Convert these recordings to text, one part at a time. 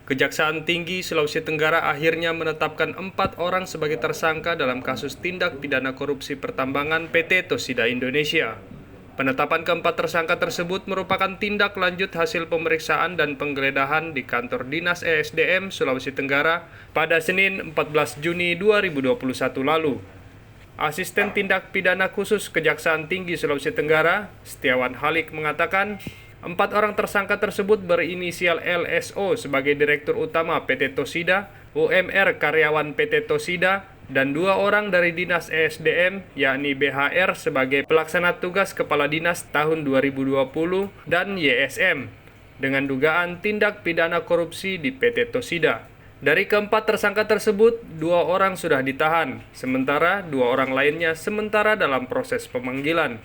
Kejaksaan Tinggi Sulawesi Tenggara akhirnya menetapkan 4 orang sebagai tersangka dalam kasus tindak pidana korupsi pertambangan PT Tosida Indonesia. Penetapan keempat tersangka tersebut merupakan tindak lanjut hasil pemeriksaan dan penggeledahan di kantor Dinas ESDM Sulawesi Tenggara pada Senin 14 Juni 2021 lalu. Asisten Tindak Pidana Khusus Kejaksaan Tinggi Sulawesi Tenggara, Setiawan Halik mengatakan, 4 orang tersangka tersebut berinisial LSO sebagai Direktur Utama PT Tosida, UMR karyawan PT Tosida, dan 2 orang dari Dinas ESDM, yakni BHR sebagai Pelaksana Tugas Kepala Dinas tahun 2020, dan YSM, dengan dugaan tindak pidana korupsi di PT Tosida. Dari keempat tersangka tersebut, 2 orang sudah ditahan, sementara 2 orang lainnya sementara dalam proses pemanggilan.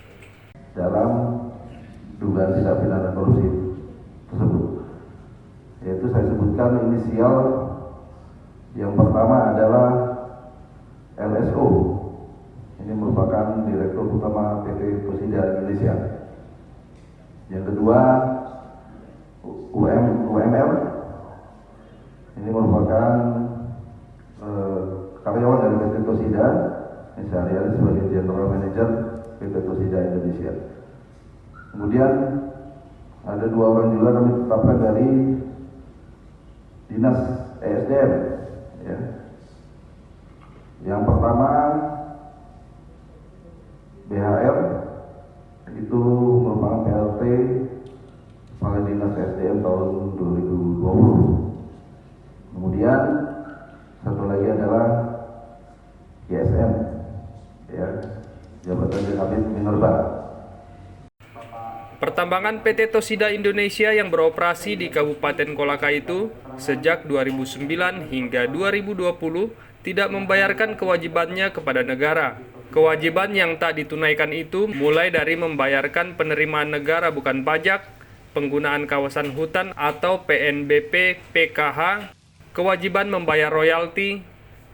Dalam dugaan tindak pidana korupsi tersebut, yaitu saya sebutkan inisial yang pertama adalah LSO. Ini merupakan Direktur Utama PT Tosida Indonesia. Yang kedua UMR. Ini merupakan karyawan dari PT Tosida, sehari-hari sebagai General Manager PT Tosida Indonesia. Kemudian ada 2 orang juga kami tetapkan dari Dinas ESDM. Ya. Yang pertama BHR, itu merupakan PLT Kepala Dinas ESDM tahun 2020. Kemudian satu lagi adalah YSM, ya, Jabatan Kabit Minerba. Pertambangan PT Tosida Indonesia yang beroperasi di Kabupaten Kolaka itu sejak 2009 hingga 2020 tidak membayarkan kewajibannya kepada negara. Kewajiban yang tak ditunaikan itu mulai dari membayarkan penerimaan negara bukan pajak, penggunaan kawasan hutan atau PNBP PKH, kewajiban membayar royalti,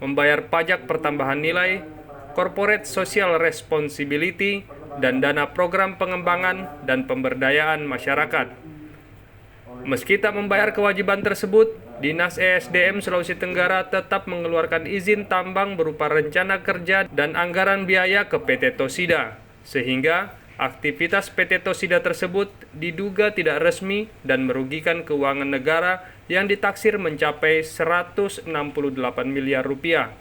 membayar pajak pertambahan nilai, corporate social responsibility, dan dana program pengembangan dan pemberdayaan masyarakat. Meski tak membayar kewajiban tersebut, Dinas ESDM Sulawesi Tenggara tetap mengeluarkan izin tambang berupa rencana kerja dan anggaran biaya ke PT Tosida, sehingga aktivitas PT Tosida tersebut diduga tidak resmi dan merugikan keuangan negara yang ditaksir mencapai 168 miliar rupiah.